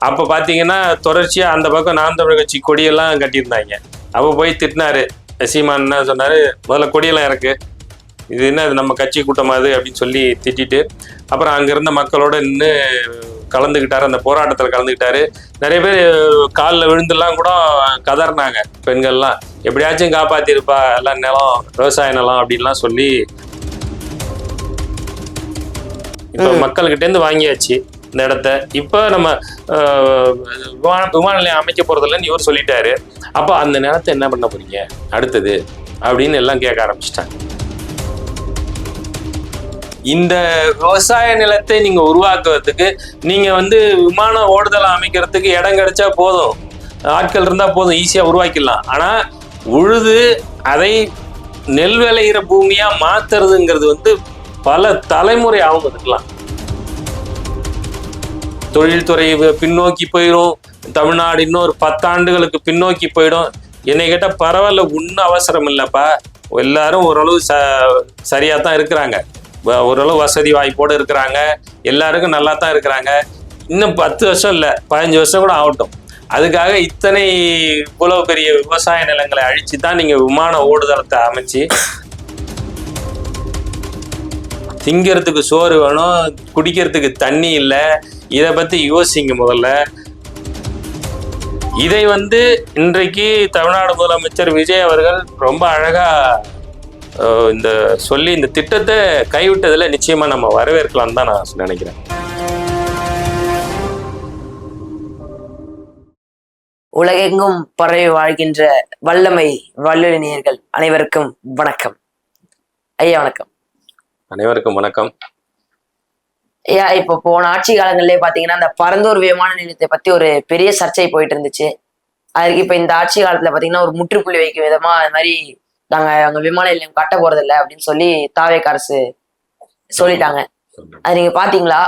அப்ப பாத்தீங்கன்னா தொடர்ச்சியா அந்த பக்கம் நாம் தமிழர் கட்சி கொடியெல்லாம் கட்டியிருந்தாங்க. அப்ப போய் திட்டினாரு சீமான். என்ன சொன்னாரு, முதல்ல கொடியெல்லாம் இறக்கு, இது என்ன நம்ம கட்சி கூட்டமா அது அப்படின்னு சொல்லி திட்டிட்டு அப்புறம் அங்க இருந்த மக்களோட நின்று கலந்துக்கிட்டாரு. அந்த போராட்டத்தில் கலந்துக்கிட்டாரு. நிறைய பேர் காலில் விழுந்துலாம் கூட கதறினாங்க. பெண்கள்லாம் எப்படியாச்சும் காப்பாத்திருப்பா, எல்லாம் நிலம் விவசாய நிலம் அப்படின்லாம் சொல்லி இப்ப மக்கள்கிட்ட இருந்து வாங்கியாச்சு இந்த இடத்த. இப்ப நம்ம விமான நிலையம் அமைக்க போறதில்லன்னு இவர் சொல்லிட்டாரு. அப்ப அந்த நிலத்தை என்ன பண்ண போறீங்க அடுத்தது அப்படின்னு எல்லாம் கேட்க ஆரம்பிச்சிட்டாங்க. இந்த விவசாய நிலத்தை நீங்க உருவாக்குறதுக்கு நீங்க விமான ஓடுதளம் அமைக்கிறதுக்கு இடம் கிடைச்சா போதும், ஆட்கள் இருந்தா போதும், ஈஸியா உருவாக்கிடலாம். ஆனா உழுது அதை நெல் விளையிற பூமியா மாத்துறதுங்கிறது பல தலைமுறை ஆகும். இருக்கலாம் தொழில்துறை பின்னோக்கி போயிடும். தமிழ்நாடு இன்னொரு 10 ஆண்டுகளுக்கு பின்னோக்கி போயிடும். என்னை கேட்டா பரவாயில்ல, ஒன்றும் அவசரம் இல்லைப்பா. எல்லாரும் ஓரளவு சரியா தான் இருக்கிறாங்க, ஓரளவு வசதி வாய்ப்போடு இருக்கிறாங்க, எல்லாருக்கும் நல்லா தான் இருக்கிறாங்க. இன்னும் 10 வருஷம் இல்லை, 15 வருஷம் கூட ஆகட்டும். அதுக்காக இத்தனை இவ்வளவு பெரிய விவசாய நிலங்களை அழிச்சு தான் நீங்க விமான ஓடுதளத்தை அமைச்சு திங்கிறதுக்கு சோறு வேணும், குடிக்கிறதுக்கு தண்ணி இல்லை. இதை பத்தி யோசிங்க முதல்ல. இதை இன்றைக்கு தமிழ்நாடு முதலமைச்சர் விஜய் அவர்கள் ரொம்ப அழகா இந்த சொல்லி இந்த திட்டத்தை கைவிட்டதுல நிச்சயமா நம்ம வரவேற்கலாம் தான் நான் நினைக்கிறேன். உலகெங்கும் பரவி வாழ்கின்ற வல்லமை வல்லுநர்கள் அனைவருக்கும் வணக்கம். ஐயா வணக்கம். அனைவருக்கும் வணக்கம். ஐயா, இப்ப போன ஆட்சி காலங்கள்லயே பாத்தீங்கன்னா அந்த பரந்தூர் விமான நிலையத்தை பத்தி ஒரு பெரிய சர்ச்சை போயிட்டு இருந்துச்சு. அதுக்கு இப்ப இந்த ஆட்சி காலத்துல பாத்தீங்கன்னா ஒரு முற்றுப்புள்ளி வைக்கும் விதமா அது மாதிரி நாங்க அங்க விமான நிலையம் கட்ட போறது இல்லை அப்படின்னு சொல்லி தாவேக அரசு சொல்லிட்டாங்க. அது நீங்க பாத்தீங்களா?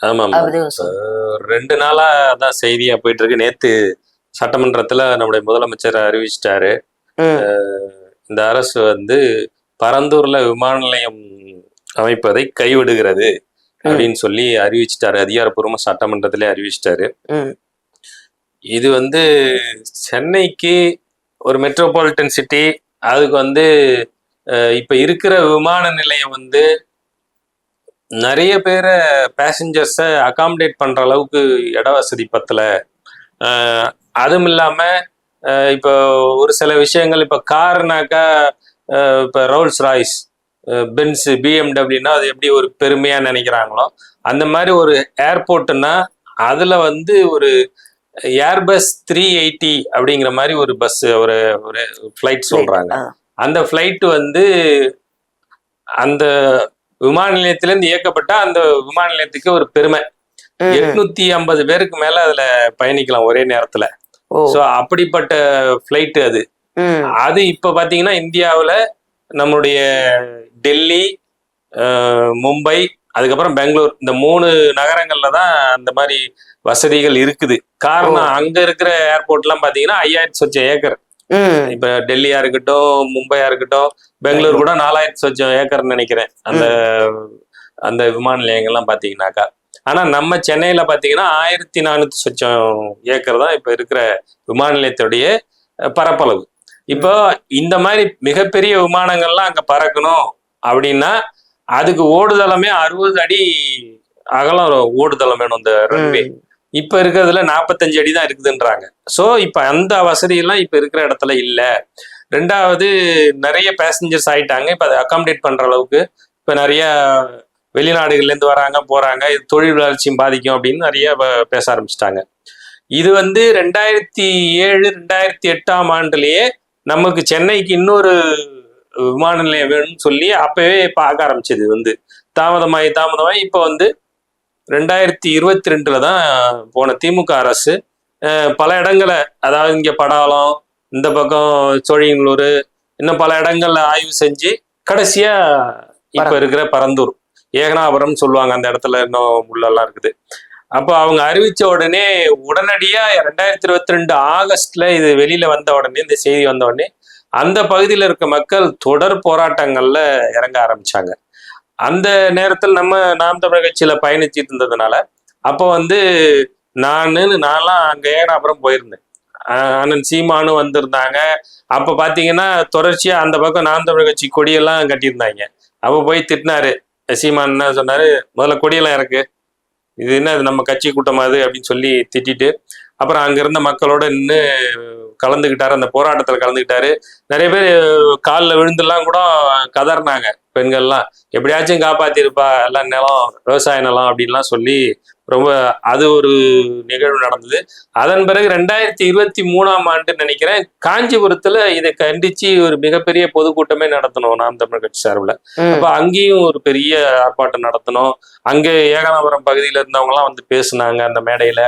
ஆமா, 2 நாளா தான் செய்தியா போயிட்டு இருக்கு. நேத்து சட்டமன்றத்துல நம்முடைய முதலமைச்சர் அறிவிச்சிட்டாரு, இந்த அரசு பரந்தூர்ல விமான நிலையம் அமைப்பதை கைவிடுகிறது அப்படின்னு சொல்லி அறிவிச்சிட்டாரு. அதிகாரப்பூர்வமா சட்டமன்றத்திலே அறிவிச்சிட்டாரு. இது சென்னைக்கு ஒரு மெட்ரோபாலிட்டன் சிட்டி, அதுக்கு இப்ப இருக்கிற விமான நிலையம் நிறைய பேரை பேசஞ்சர்ஸை அகாமடேட் பண்ற அளவுக்கு இட வசதி பத்தல. அதுவும் இல்லாம இப்போ ஒரு சில விஷயங்கள், இப்ப கார்னாக்கா இப்ப ரோல்ஸ் ராய்ஸ், பென்ஸ், பிஎம்டபிள்யூனா அது எப்படி ஒரு பெருமையா நினைக்கிறாங்களோ அந்த மாதிரி ஒரு ஏர்போர்ட்னா அதுல ஒரு ஏர்பஸ் 380 அப்படிங்கிற மாதிரி ஒரு பஸ், ஒரு ஃபிளைட் சொல்றாங்க. அந்த ஃபிளைட் அந்த விமான நிலையத்திலிருந்து இயக்கப்பட்ட அந்த விமான நிலையத்துக்கு ஒரு பெருமை. 850 பேருக்கு மேல அதுல பயணிக்கலாம் ஒரே நேரத்துல. சோ அப்படிப்பட்ட ஃபிளைட் அது. அது இப்ப பாத்தீங்கன்னா இந்தியாவுல நம்மளுடைய டெல்லி, மும்பை, அதுக்கப்புறம் பெங்களூர், இந்த 3 நகரங்கள்ல தான் அந்த மாதிரி வசதிகள் இருக்குது. காரணம் அங்க இருக்கிற ஏர்போர்ட் எல்லாம் பாத்தீங்கன்னா 5000 சொச்சம் ஏக்கர். இப்ப டெல்லியா இருக்கட்டும், மும்பையா இருக்கட்டும், பெங்களூர் கூட 4000 சொச்சம் ஏக்கர்னு நினைக்கிறேன் அந்த அந்த விமான நிலையங்கள்லாம் பாத்தீங்கன்னாக்கா. ஆனா நம்ம சென்னையில பாத்தீங்கன்னா 1400 சொச்சம் ஏக்கர் தான் இப்ப இருக்கிற விமான நிலையத்துடைய பரப்பளவு. இப்போ இந்த மாதிரி மிகப்பெரிய விமானங்கள்லாம் அங்க பறக்கணும் அப்படின்னா அதுக்கு ஓடுதளமே 60 அடி அகலம் ஓடுதளம் வேணும். இந்த ரன்வே இப்ப இருக்கிறதுல 45 அடி தான் இருக்குதுன்றாங்க. சோ இப்ப அந்த வசதி எல்லாம் இப்ப இருக்கிற இடத்துல இல்ல. 2வது நிறைய பேசஞ்சர்ஸ் ஆயிட்டாங்க. இப்ப அதை அகாமடேட் பண்ற அளவுக்கு இப்ப நிறைய வெளிநாடுகள்ல இருந்து வராங்க போறாங்க, இது தொழில் வளர்ச்சியும் பாதிக்கும் அப்படின்னு நிறைய பேச ஆரம்பிச்சிட்டாங்க. இது 2007 2008ஆம் ஆண்டுலயே நமக்கு சென்னைக்கு இன்னொரு விமான நிலையம் வேணும்னு சொல்லி அப்பவே பார்க்க ஆரம்பிச்சது. தாமதமாயி இப்போ 2022 தான் போன திமுக அரசு பல இடங்களை, அதாவது இங்க படாலம், இந்த பக்கம் சோழிங்கநல்லூர், இன்னும் பல இடங்கள்ல ஆய்வு செஞ்சு கடைசியா இப்ப இருக்கிற பரந்தூர், ஏகனாபுரம் சொல்லுவாங்க, அந்த இடத்துல இன்னும் உள்ளெல்லாம் இருக்குது. அப்போ அவங்க அறிவிச்ச உடனே உடனடியா 2022 ஆகஸ்ட்ல இது வெளியில வந்த உடனே, இந்த செய்தி வந்த உடனே அந்த பகுதியில் இருக்க மக்கள் தொடர் போராட்டங்கள்ல இறங்க ஆரம்பிச்சாங்க. அந்த நேரத்தில் நம்ம நாம் தமிழர் கட்சியில பயணிச்சுட்டு இருந்ததுனால அப்போ நான்லாம் அங்க அப்புறம் போயிருந்தேன். அண்ணன் சீமானு வந்திருந்தாங்க. அப்ப பாத்தீங்கன்னா தொடர்ச்சியா அந்த பக்கம் நாம் தமிழர் கட்சி கொடியெல்லாம் கட்டியிருந்தாங்க. அப்ப போய் திட்டினாரு சீமான். என்ன சொன்னாரு, முதல்ல கொடியெல்லாம் இறக்கு, இது என்ன நம்ம கட்சி கூட்டமாது அப்படின்னு சொல்லி திட்டிட்டு அப்புறம் அங்க இருந்த மக்களோட நின்று கலந்துக்கிட்டாரு. அந்த போராட்டத்துல கலந்துக்கிட்டாரு. நிறைய பேர் காலில் விழுந்துலாம் கூட கதறினாங்க. பெண்கள்லாம் எப்படியாச்சும் காப்பாத்திருப்பா, எல்லாம் நிலம் விவசாய நிலம் அப்படின்லாம் சொல்லி ரொம்ப அது ஒரு நிகழ்வு நடந்தது. அதன் பிறகு 2023 நினைக்கிறேன், காஞ்சிபுரத்துல இதை கண்டிச்சு ஒரு மிகப்பெரிய பொதுக்கூட்டமே நடத்தணும் நாம் தமிழர் கட்சி சார்பில். அப்ப அங்கேயும் ஒரு பெரிய ஆர்ப்பாட்டம் நடத்தணும். அங்க ஏகானபுரம் பகுதியில இருந்தவங்க எல்லாம் வந்து பேசுனாங்க அந்த மேடையில.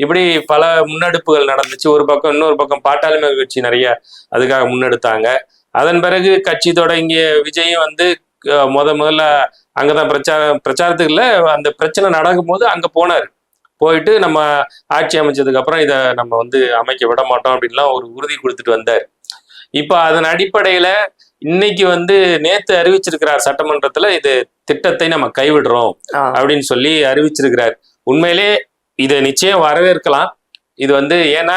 இப்படி பல முன்னெடுப்புகள் நடந்துச்சு. ஒரு பக்கம், இன்னொரு பக்கம் பாட்டாளி மக்கள் கட்சி நிறைய அதுக்காக முன்னெடுத்தாங்க. அதன் பிறகு கட்சி தொடங்கிய விஜயும் வந்து முதல்ல அங்கதான் பிரச்சாரத்துக்கு இல்ல, அந்த பிரச்சனை நடக்கும் போது அங்க போனாரு. போயிட்டு நம்ம ஆட்சி அமைச்சதுக்கு அப்புறம் இதை நம்ம வந்து அமைக்க விட மாட்டோம் அப்படின்லாம் ஒரு உறுதி கொடுத்துட்டு வந்தார். இப்ப அதன் அடிப்படையில இன்னைக்கு வந்து நேத்து அறிவிச்சிருக்கிறார் சட்டமன்றத்துல, இது திட்டத்தை நம்ம கைவிடுறோம் அப்படின்னு சொல்லி அறிவிச்சிருக்கிறார். உண்மையிலே இதை நிச்சயம் வரவேற்கலாம். இது வந்து ஏன்னா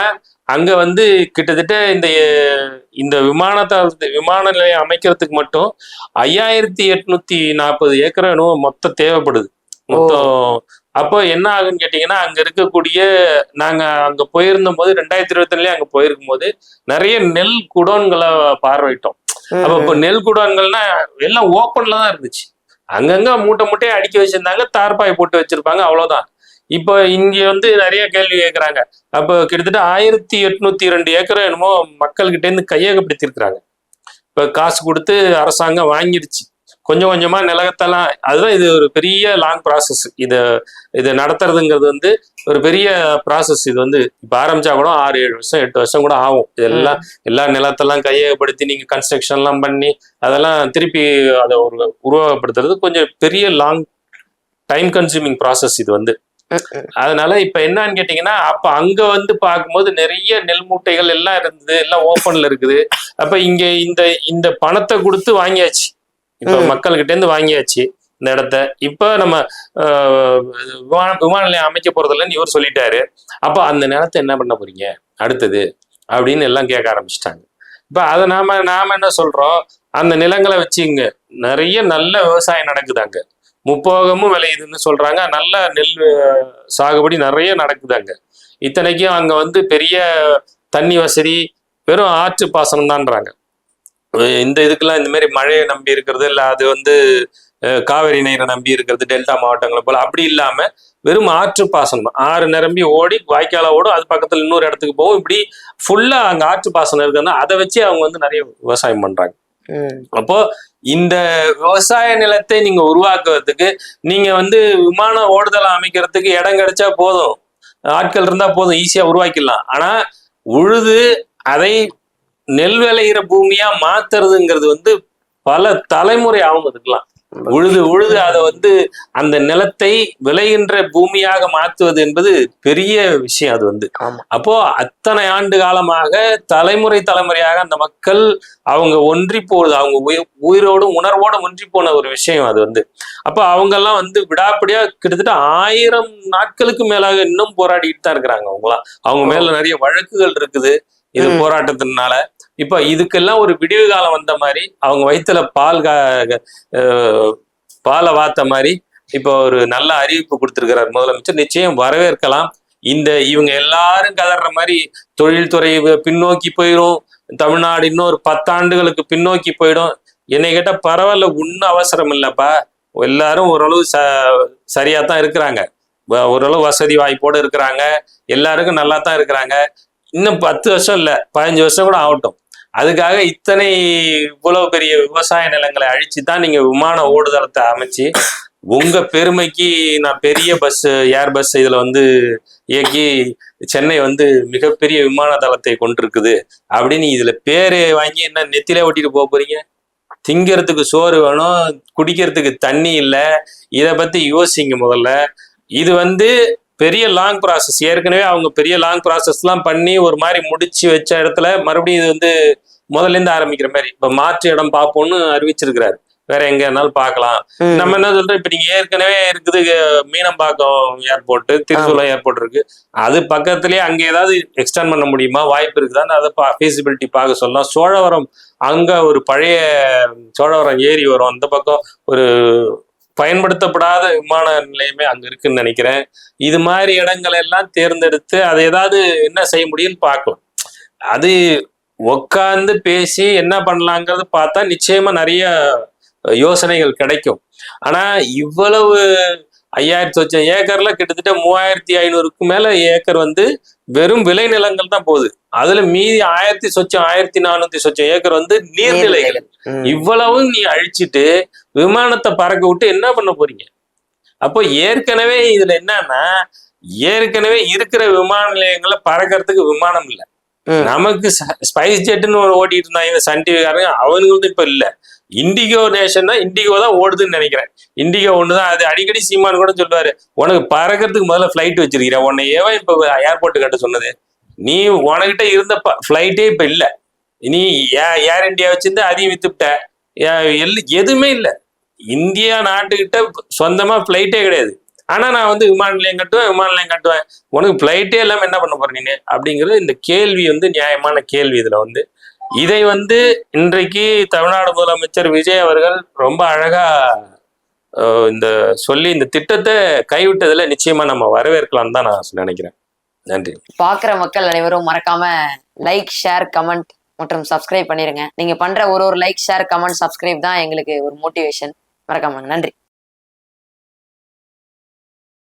அங்க வந்து கிட்டத்தட்ட இந்த விமான நிலையம் அமைக்கிறதுக்கு மட்டும் 5840 ஏக்கர் மொத்தம் தேவைப்படுது மொத்தம். அப்போ என்ன ஆகுன்னு கேட்டீங்கன்னா, அங்க இருக்கக்கூடிய நாங்க அங்க போயிருந்த போது 2021 அங்க போயிருக்கும் போது நிறைய நெல் குடோன்களை பார்வையிட்டோம். அப்ப இப்போ நெல் குடோன்கள்னா எல்லாம் ஓப்பன்ல தான் இருந்துச்சு. அங்கங்க மூட்டை மூட்டையை அடுக்கி வச்சிருந்தாங்க, தார்பாய் போட்டு வச்சிருப்பாங்க, அவ்வளவுதான். இப்போ இங்க வந்து நிறைய கேள்வி கேட்கறாங்க. அப்போ கிட்டத்தட்ட 1802 ஏக்கர் என்னமோ மக்கள்கிட்ட இருந்து கையகப்படுத்திருக்கிறாங்க. இப்ப காசு கொடுத்து அரசாங்கம் வாங்கிடுச்சு. கொஞ்சம் கொஞ்சமா நிலத்தெல்லாம், அதுதான் இது ஒரு பெரிய லாங் ப்ராசஸ். இதை நடத்துறதுங்கிறது வந்து ஒரு பெரிய ப்ராசஸ். இது வந்து இப்ப ஆரம்பிச்சா கூட 6-7 வருஷம் 8 வருஷம் கூட ஆகும். இதெல்லாம் எல்லா நிலத்தெல்லாம் கையகப்படுத்தி நீங்க கன்ஸ்ட்ரக்ஷன் எல்லாம் பண்ணி அதெல்லாம் திருப்பி அதை உருவகப்படுத்துறது கொஞ்சம் பெரிய லாங் டைம் கன்சூமிங் ப்ராசஸ் இது வந்து. அதனால இப்ப என்னன்னு கேட்டீங்கன்னா, அப்ப அங்க வந்து பார்க்கும்போது நிறைய நெல் மூட்டைகள் எல்லாம் இருந்தது, எல்லாம் ஓப்பன்ல இருக்குது. அப்ப இங்க இந்த பணத்தை கொடுத்து வாங்கியாச்சு, இப்ப மக்கள்கிட்ட இருந்து வாங்கியாச்சு இந்த இடத்த. இப்ப நம்ம விமான நிலையம் அமைக்க போறதில்லன்னு இவர் சொல்லிட்டாரு. அப்ப அந்த நிலத்தை என்ன பண்ண போறீங்க அடுத்தது அப்படின்னு எல்லாம் கேட்க ஆரம்பிச்சிட்டாங்க. இப்ப அதை நாம என்ன சொல்றோம், அந்த நிலங்களை வச்சுங்க நிறைய நல்ல விவசாயம் நடக்குதாங்க, முப்போகமும் விளையுதுன்னு சொல்றாங்க. நல்ல நெல் சாகுபடி நிறைய நடக்குதாங்க. இத்தனைக்கும் அங்க வந்து பெரிய தண்ணி வசதி, வெறும் ஆற்று பாசனம் தான்றாங்க. இந்த இதுக்கெல்லாம் இந்த மாதிரி மழையை நம்பி இருக்கிறது இல்லை, அது வந்து காவிரி நீரை நம்பி இருக்கிறது டெல்டா மாவட்டங்களை போல அப்படி இல்லாம வெறும் ஆற்று பாசனம், ஆறு நிரம்பி ஓடி வாய்க்கால ஓடும், அது பக்கத்துல இன்னொரு இடத்துக்கு போகும். இப்படி ஃபுல்லா அங்க ஆற்று பாசனம் இருக்குன்னா அதை வச்சு அவங்க வந்து நிறைய விவசாயம் பண்றாங்க. அப்போ இந்த விவசாய நிலத்தை நீங்க உருவாக்குறதுக்கு நீங்க வந்து விமான ஓடுதலை அமைக்கிறதுக்கு இடம் கிடைச்சா போதும், ஆட்கள் இருந்தா போதும், ஈஸியா உருவாக்கிடலாம். ஆனா உழுது அதை நெல் விளையிற பூமியா மாத்துறதுங்கிறது வந்து பல தலைமுறை ஆகும். அதுக்கெல்லாம் உழுது அதை வந்து அந்த நிலத்தை விளைகின்ற பூமியாக மாற்றுவது என்பது பெரிய விஷயம். அது வந்து அப்போ அத்தனை ஆண்டு காலமாக தலைமுறையாக அந்த மக்கள் அவங்க ஒன்றி போகுது, அவங்க உயிரோடும் உணர்வோடும் ஒன்றி போன ஒரு விஷயம் அது வந்து. அப்போ அவங்கெல்லாம் வந்து விடாப்பிடியா கிட்டத்தட்ட 1000 நாட்களுக்கு மேலாக இன்னும் போராடிட்டு தான் இருக்கிறாங்க. அவங்க மேல நிறைய வழக்குகள் இருக்குது இது போராட்டத்தினால. இப்ப இதுக்கெல்லாம் ஒரு விடிவு காலம் வந்த மாதிரி, அவங்க வயிற்றுல பாலை வாத்த மாதிரி இப்போ ஒரு நல்ல அறிவிப்பு கொடுத்திருக்கிறார் முதலமைச்சர். நிச்சயம் வரவேற்கலாம். இவங்க எல்லாரும் கதற மாதிரி தொழில்துறை பின்னோக்கி போயிடும், தமிழ்நாடு இன்னொரு 10 ஆண்டுகளுக்கு பின்னோக்கி போயிடும். என்னை கேட்டா பரவாயில்ல, ஒன்னும் அவசரம் இல்லப்பா. எல்லாரும் ஓரளவு சரியா தான் இருக்கிறாங்க, ஓரளவு வசதி வாய்ப்போடு இருக்கிறாங்க, எல்லாருக்கும் நல்லா தான் இருக்கிறாங்க. இன்னும் 10 வருஷம் இல்ல 15 வருஷம் கூட ஆகட்டும். அதுக்காக இவ்வளவு பெரிய விவசாய நிலங்களை அழிச்சுதான் நீங்க விமான ஓடுதளத்தை அமைச்சு உங்க பெருமைக்கு நான் பெரிய ஏர் பஸ் இதுல வந்து இயக்கி சென்னை வந்து மிகப்பெரிய விமான தளத்தை கொண்டிருக்குது அப்படின்னு இதுல பேரை வாங்கி என்ன நெத்திலே ஒட்டிட்டு போக போறீங்க? திங்கிறதுக்கு சோறு வேணும், குடிக்கிறதுக்கு தண்ணி இல்லை. இதை பத்தி யோசிங்க முதல்ல. இது வந்து பெரிய லாங் ப்ராசஸ். ஏற்கனவே அவங்க பெரிய லாங் ப்ராசஸ் எல்லாம் பண்ணி ஒரு மாதிரி முடிச்சு வச்ச இடத்துல மறுபடியும் இது வந்து முதல்ல இருந்து ஆரம்பிக்கிற மாதிரி இப்ப மாற்று இடம் பார்ப்போம்னு அறிவிச்சிருக்கிறாரு. வேற எங்க இருந்தாலும் பார்க்கலாம். நம்ம என்ன சொல்றோம், இப்ப நீங்க ஏற்கனவே இருக்குது மீனம்பாக்கம் ஏர்போர்ட், திருச்சூலம் ஏர்போர்ட் இருக்கு, அது பக்கத்துலயே அங்க ஏதாவது எக்ஸ்டெண்ட் பண்ண முடியுமா, வாய்ப்பு இருக்குதான்னு அதை ஃபீசிபிலிட்டி பார்க்க சொல்லலாம். சோழவரம் அங்க ஒரு பழைய சோழவரம் ஏரி வரும், அந்த பக்கம் ஒரு பயன்படுத்தப்படாத விமான நிலையமே அங்க இருக்குன்னு நினைக்கிறேன். இது மாதிரி இடங்கள் எல்லாம் தேர்ந்தெடுத்து அதை ஏதாவது என்ன செய்ய முடியும்னு பார்க்கலாம். அது உட்கார்ந்து பேசி என்ன பண்ணலாங்கிறது பார்த்தா நிச்சயமா நிறைய யோசனைகள் கிடைக்கும். ஆனா இவ்வளவு 5000 ஏக்கர்ல கிட்டத்தட்ட 3500க்கு மேல ஏக்கர் வெறும் விளைநிலங்கள் தான் போகுது. அதுல மீதி 1400 ஏக்கர் நீர்நிலைகள். இவ்வளவும் நீ அழிச்சிட்டு விமானத்தை பறக்க விட்டு என்ன பண்ண போறீங்க? அப்போ ஏற்கனவே இதுல என்னன்னா, ஏற்கனவே இருக்கிற விமான நிலையங்களை பறக்கிறதுக்கு விமானம் இல்லை. நமக்கு ஸ்பைஸ் ஜெட்னு ஒரு ஓட்டிட்டு இருந்தாங்க இந்த சன் டிவிக்காரங்க, அவனுங்களுக்கு இப்ப இல்ல. இண்டிகோ நேஷன் தான், இண்டிகோ தான் ஓடுதுன்னு நினைக்கிறேன். இண்டிகோ ஒண்ணுதான். அது அடிக்கடி சீமான் கூட சொல்லுவாரு, உனக்கு பறக்கிறதுக்கு முதல்ல ஃபிளைட் வச்சிருக்கிற, உன்னை ஏன் இப்ப ஏர்போர்ட் கட்ட சொன்னது? நீ உனக்கிட்ட இருந்த ஃபிளைட்டே இப்ப இல்ல. நீ ஏர் இந்தியா வச்சிருந்து அதையும் வித்துட்ட, எதுவுமே இல்ல. இந்தியா நாட்டுக்கிட்ட சொந்தமா ஃபிளைட்டே கிடையாது. ஆனா நான் விமான நிலையம் கட்டுவேன். உனக்கு ஃபிளைட்டே இல்லாம என்ன பண்ண போற நீ அப்படிங்கிறது இந்த கேள்வி நியாயமான கேள்வி. இதுல இதை இன்றைக்கு தமிழ்நாடு முதலமைச்சர் விஜய் அவர்கள் ரொம்ப அழகா இந்த சொல்லி இந்த திட்டத்தை கைவிட்டதுல நிச்சயமா நம்ம வரவேற்கலாம் தான் நான் நினைக்கிறேன். நன்றி. பாக்குற மக்கள் அனைவரும் மறக்காம லைக், ஷேர், கமெண்ட் மற்றும் சப்ஸ்கிரைப் பண்ணிருங்க. நீங்க பண்ற ஒரு லைக், ஷேர், கமெண்ட், சப்ஸ்கிரைப் தான் எங்களுக்கு ஒரு மோட்டிவேஷன். மறக்காம. நன்றி.